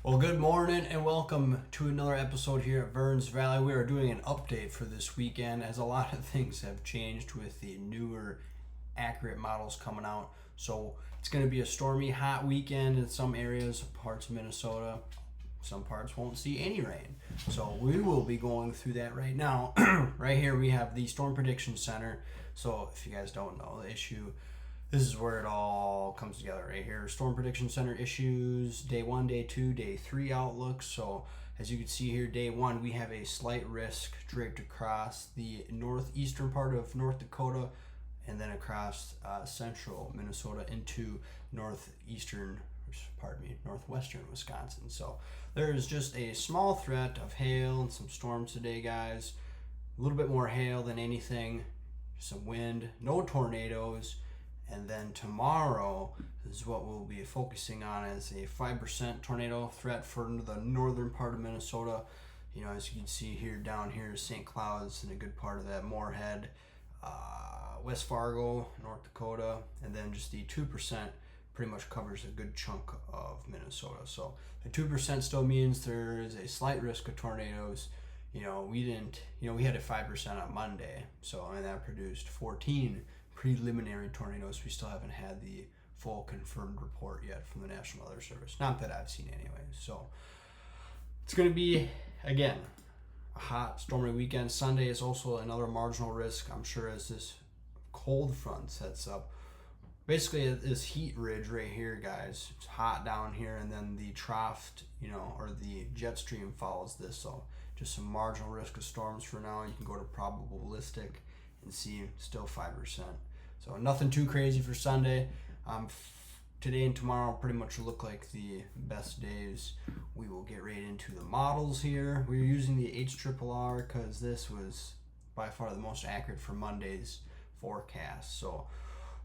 Well, good morning and welcome to another episode here at Verns Valley. We are doing an update for this weekend as a lot of things have changed with the newer accurate models coming out. So it's going to be a stormy, hot weekend in some areas, parts of Minnesota. Some parts won't see any rain. So we will be going through that right now. Right here we have the Storm Prediction Center. So if you guys don't know the issue, this is where it all comes together right here. Storm Prediction Center issues, day 1, day 2, day 3 outlook. So as you can see here, day 1, we have a slight risk draped across the northeastern part of North Dakota and then across central Minnesota into northwestern Wisconsin. So there is just a small threat of hail and some storms today, guys. A little bit more hail than anything, some wind, no tornadoes. And then tomorrow is what we'll be focusing on as a 5% tornado threat for the northern part of Minnesota. You know, as you can see here, down here is St. Cloud's and a good part of that, Moorhead, West Fargo, North Dakota, and then just the 2% pretty much covers a good chunk of Minnesota. So the 2% still means there is a slight risk of tornadoes. We had a 5% on Monday, and that produced 14 preliminary tornadoes. We still haven't had the full confirmed report yet from the National Weather Service. Not that I've seen anyway. So it's going to be, again, a hot, stormy weekend. Sunday is also another marginal risk, I'm sure, as this cold front sets up. Basically, this heat ridge right here, guys, it's hot down here, and then the trough, or the jet stream follows this. So just some marginal risk of storms for now. You can go to probabilistic and see still 5%. So nothing too crazy for Sunday. Today and tomorrow pretty much look like the best days. We will get right into the models here. We're using the HRRR because this was by far the most accurate for Monday's forecast. So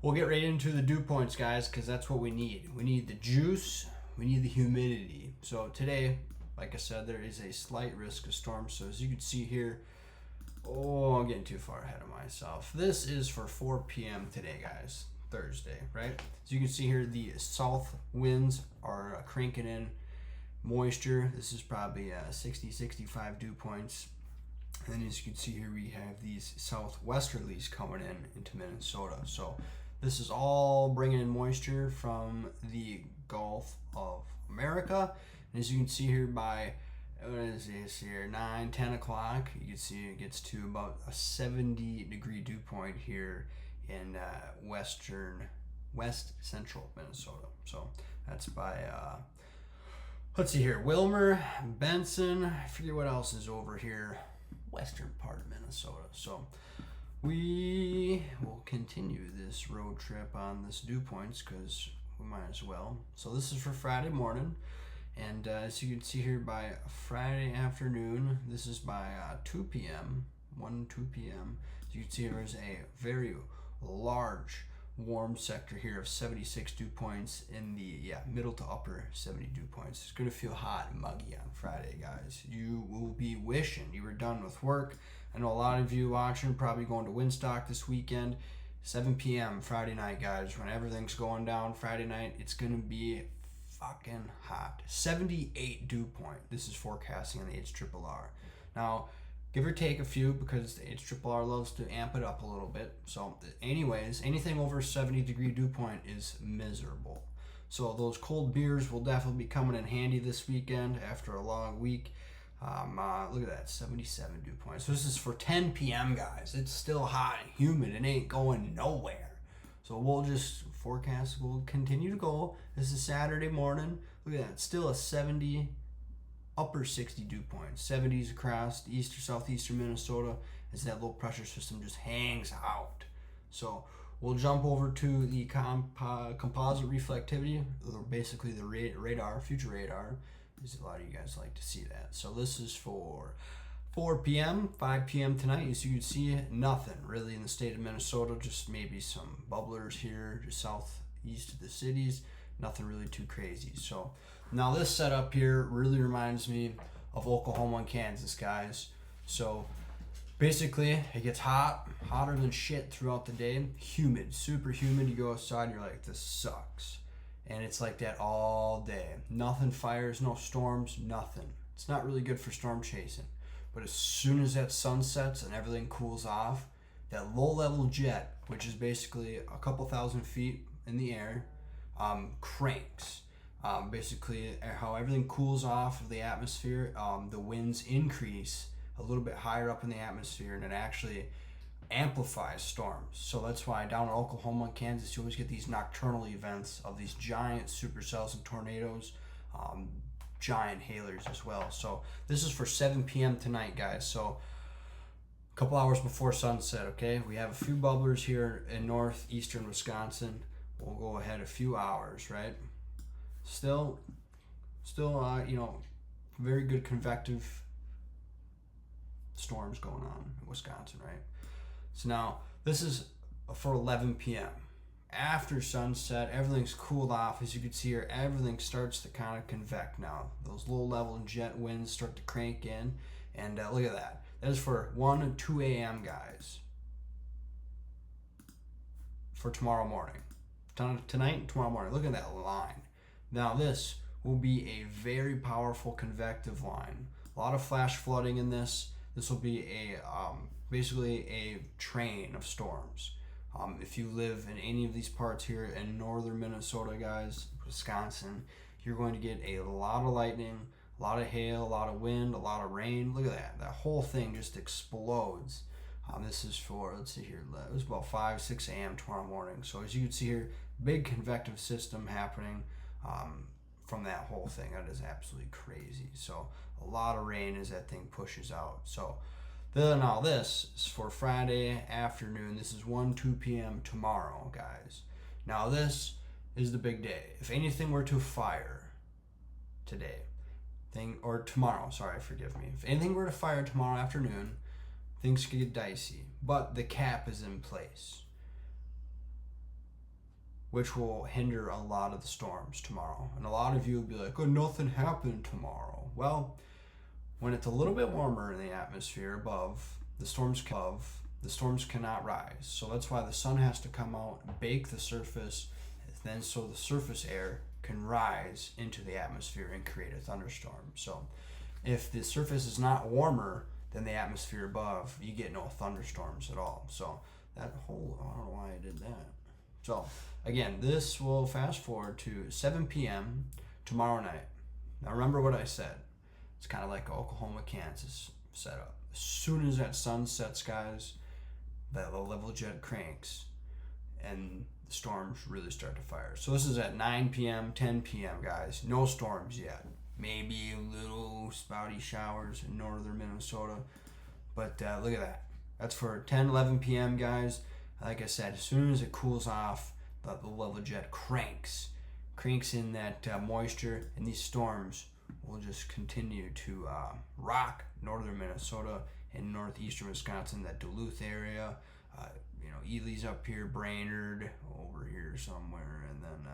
we'll get right into the dew points, guys, because that's what we need. We need the juice. We need the humidity. So today, like I said, there is a slight risk of storms. So as you can see here, I'm getting too far ahead of myself. This is for 4 p.m. today, guys. Thursday, right? As you can see here, the south winds are cranking in moisture. This is probably 60-65 dew points. And then as you can see here, we have these southwesterlies coming into Minnesota. So this is all bringing in moisture from the Gulf of America. And as you can see here, by 9-10 o'clock, you can see it gets to about a 70-degree dew point here in west central Minnesota. So that's by let's see here, Wilmer, Benson, I forget what else is over here, western part of Minnesota. So we will continue this road trip on this dew points because we might as well. So this is for Friday morning. And as you can see here, by Friday afternoon, this is by 2 p.m., 2 p.m. As you can see, there's a very large warm sector here of 76 dew points in the middle to upper 70 dew points. It's going to feel hot and muggy on Friday, guys. You will be wishing you were done with work. I know a lot of you watching probably going to Winstock this weekend. 7 p.m. Friday night, guys, when everything's going down Friday night, it's going to be fucking hot. 78 dew point. This is forecasting on the HRRR. Now, give or take a few because the HRRR loves to amp it up a little bit. So anyways, anything over 70-degree dew point is miserable. So those cold beers will definitely be coming in handy this weekend after a long week. Look at that, 77 dew points. So this is for 10 p.m., guys. It's still hot and humid. It ain't going nowhere. So we'll just forecast will continue to go. This is Saturday morning. Look at that. Still a 70, upper 60 dew points. 70s across southeastern Minnesota as that low pressure system just hangs out. So we'll jump over to the composite reflectivity, or basically the radar, future radar. Because a lot of you guys like to see that. So this is for 4 p.m., 5 p.m. tonight. As you can see, nothing really in the state of Minnesota, just maybe some bubblers here, just southeast of the cities. Nothing really too crazy. So now this setup here really reminds me of Oklahoma and Kansas, guys. So basically, it gets hot, hotter than shit throughout the day. Humid, super humid. You go outside, you're like, this sucks. and it's like that all day. Nothing fires, no storms, nothing. It's not really good for storm chasing. But as soon as that sun sets and everything cools off, that low-level jet, which is basically a couple thousand feet in the air, cranks. Basically, how everything cools off of the atmosphere, the winds increase a little bit higher up in the atmosphere, and it actually amplifies storms. So that's why down in Oklahoma and Kansas, you always get these nocturnal events of these giant supercells and tornadoes, giant hailers as well. So this is for 7 p.m. tonight, guys. So a couple hours before sunset, okay? We have a few bubblers here in northeastern Wisconsin. We'll go ahead a few hours, right? Still, very good convective storms going on in Wisconsin, right? So now this is for 11 p.m. After sunset, everything's cooled off. As you can see here, everything starts to kind of convect now. Those low-level jet winds start to crank in, and look at that. That is for 1 and 2 a.m., guys, for tomorrow morning. Tonight and tomorrow morning. Look at that line. Now this will be a very powerful convective line. A lot of flash flooding in this. This will be basically a train of storms. If you live in any of these parts here in northern Minnesota, guys, Wisconsin, you're going to get a lot of lightning, a lot of hail, a lot of wind, a lot of rain. Look at that. That whole thing just explodes. This is for, let's see here, it was about 5, 6 a.m. tomorrow morning. So as you can see here, big convective system happening from that whole thing. That is absolutely crazy. So a lot of rain as that thing pushes out. So now this is for Friday afternoon. This is 1, 2 p.m. tomorrow, guys. Now this is the big day. If anything were to fire today, tomorrow, forgive me. If anything were to fire tomorrow afternoon, things could get dicey. But the cap is in place, which will hinder a lot of the storms tomorrow. And a lot of you will be like, oh, nothing happened tomorrow. Well, when it's a little bit warmer in the atmosphere above, the storms cannot rise. So that's why the sun has to come out, bake the surface, then so the surface air can rise into the atmosphere and create a thunderstorm. So if the surface is not warmer than the atmosphere above, you get no thunderstorms at all. So I don't know why I did that. So again, this will fast forward to 7 p.m. tomorrow night. Now remember what I said. It's kind of like Oklahoma, Kansas setup. As soon as that sun sets, guys, that low-level jet cranks, and the storms really start to fire. So this is at 9 p.m., 10 p.m., guys. No storms yet. Maybe little spouty showers in northern Minnesota. But look at that. That's for 10, 11 p.m., guys. Like I said, as soon as it cools off, the low-level jet cranks in that moisture, and these storms will just continue to rock northern Minnesota and northeastern Wisconsin, that Duluth area, Ely's up here, Brainerd over here somewhere, and then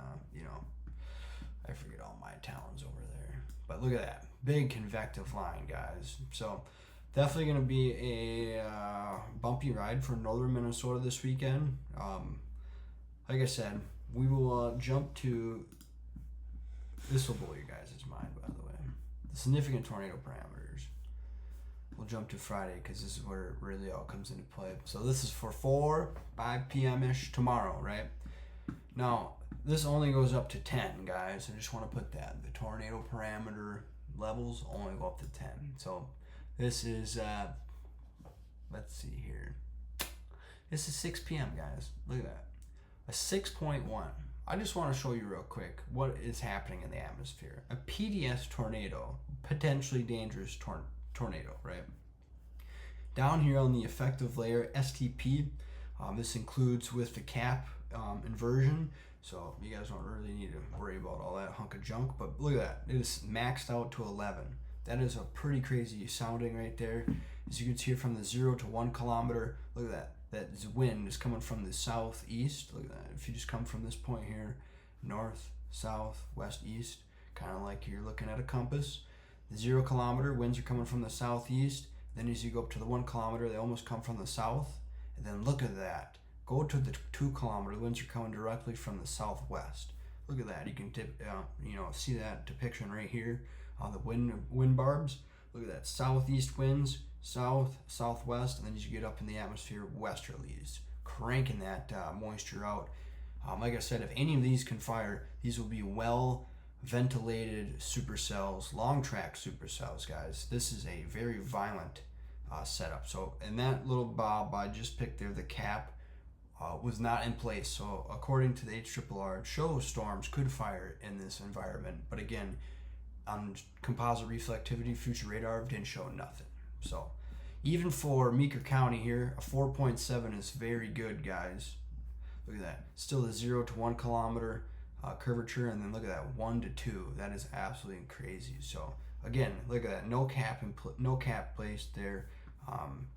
I forget all my towns over there. But look at that big convective line, guys. So definitely going to be a bumpy ride for northern Minnesota this weekend. Like I said, we will jump to, this will blow you guys' mind, by the way, the significant tornado parameters. We'll jump to Friday because this is where it really all comes into play. So this is for 5 p.m.-ish tomorrow, right? Now, this only goes up to 10, guys. I just want to put that. The tornado parameter levels only go up to 10. So this is, let's see here. This is 6 p.m., guys. Look at that. A 6.1. I just want to show you real quick what is happening in the atmosphere. A PDS tornado, potentially dangerous tornado, right? Down here on the effective layer, STP, this includes with the cap inversion, so you guys don't really need to worry about all that hunk of junk, but look at that. It is maxed out to 11. That is a pretty crazy sounding right there. As you can see from the 0 to 1 kilometer, look at that. That wind is coming from the southeast. Look at that. If you just come from this point here, north, south, west, east, kind of like you're looking at a compass. The 0 kilometer winds are coming from the southeast. Then as you go up to the 1 kilometer, they almost come from the south. And then look at that. Go to the 2 kilometer, the winds are coming directly from the southwest. Look at that. You can see that depiction right here on the wind barbs. Look at that. Southeast winds, south, southwest, and then as you get up in the atmosphere, westerlies, cranking that moisture out. Like I said, if any of these can fire, these will be well ventilated supercells, long track supercells, guys. This is a very violent setup. So in that little bob I just picked there, the cap was not in place. So according to the HRRR, it shows storms could fire in this environment. But again, on composite reflectivity, future radar didn't show nothing. So even for Meeker County here, a 4.7 is very good, guys. Look at that. Still the 0 to 1 kilometer curvature, and then look at that 1 to 2. That is absolutely crazy. So again, look at that. No cap placed there.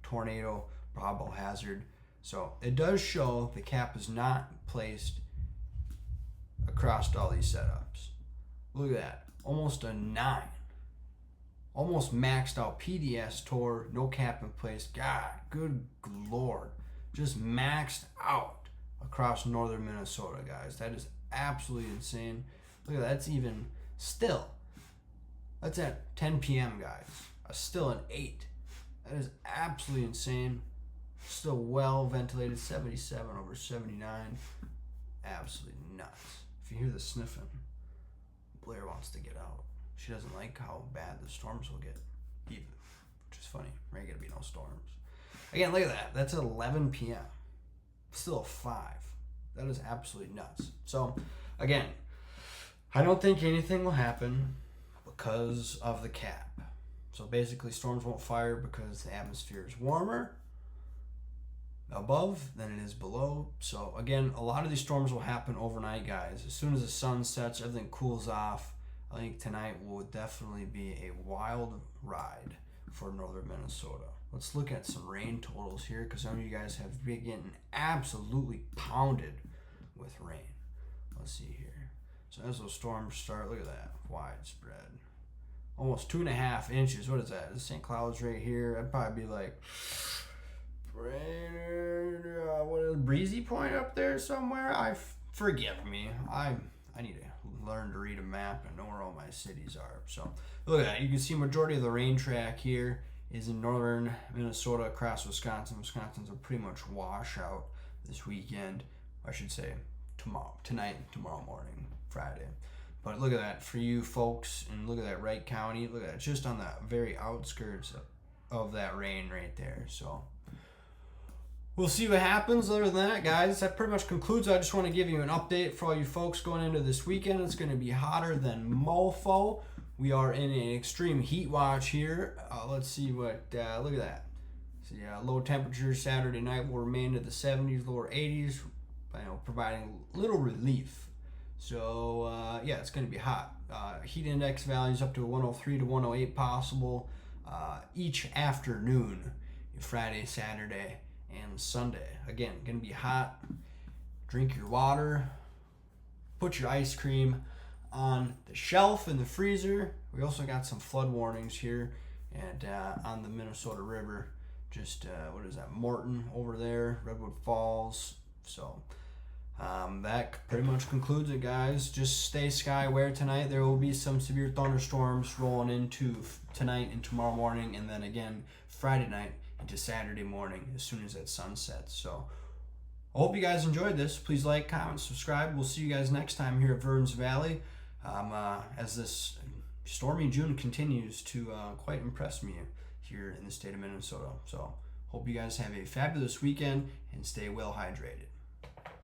Tornado, probable hazard. So it does show the cap is not placed across all these setups. Look at that. Almost a 9. Almost maxed out PDS Tor, no cap in place. God, good Lord. Just maxed out across northern Minnesota, guys. That is absolutely insane. Look at that. That's even still. That's at 10 p.m., guys. Still an 8. That is absolutely insane. Still well ventilated. 77 over 79. Absolutely nuts. If you hear the sniffing, Blair wants to get out. She doesn't like how bad the storms will get, even, which is funny. There ain't gonna be no storms. Again, look at that. That's at 11 p.m. Still a 5. That is absolutely nuts. So, again, I don't think anything will happen because of the cap. So basically, storms won't fire because the atmosphere is warmer above than it is below. So again, a lot of these storms will happen overnight, guys. As soon as the sun sets, everything cools off. I think tonight will definitely be a wild ride for northern Minnesota. Let's look at some rain totals here, because some of you guys have been getting absolutely pounded with rain. Let's see here. So as those storms start, look at that, widespread. Almost 2.5 inches. What is that? This St. Cloud's right here. That'd probably be like, what is Breezy Point up there somewhere? Forgive me. I need to learn to read a map and know where all my cities are. So look at that. You can see majority of the rain track here is in northern Minnesota across Wisconsin. Wisconsin's a pretty much washout this weekend. I should say tonight and tomorrow morning, Friday. But look at that for you folks, and look at that Wright County. Look at that, just on the very outskirts of that rain right there. So we'll see what happens. Other than that, guys, that pretty much concludes. I just want to give you an update for all you folks going into this weekend. It's going to be hotter than mofo. We are in an extreme heat watch here. Let's see what, look at that. So yeah, low temperatures Saturday night will remain in the 70s, lower 80s, providing little relief. So yeah, it's going to be hot. Heat index values up to 103 to 108 possible each afternoon, Friday, Saturday, and Sunday. Again, going to be hot. Drink your water. Put your ice cream on the shelf in the freezer. We also got some flood warnings here and on the Minnesota River. Just what is that, Morton over there, Redwood Falls. So that pretty much concludes it, guys. Just stay sky aware tonight. There will be some severe thunderstorms rolling into tonight and tomorrow morning, and then again Friday night into Saturday morning as soon as that sun sets. So I hope you guys enjoyed this. Please like, comment, subscribe. We'll see you guys next time here at Verns Valley. As this stormy June continues to quite impress me here in the state of Minnesota. So hope you guys have a fabulous weekend and stay well hydrated.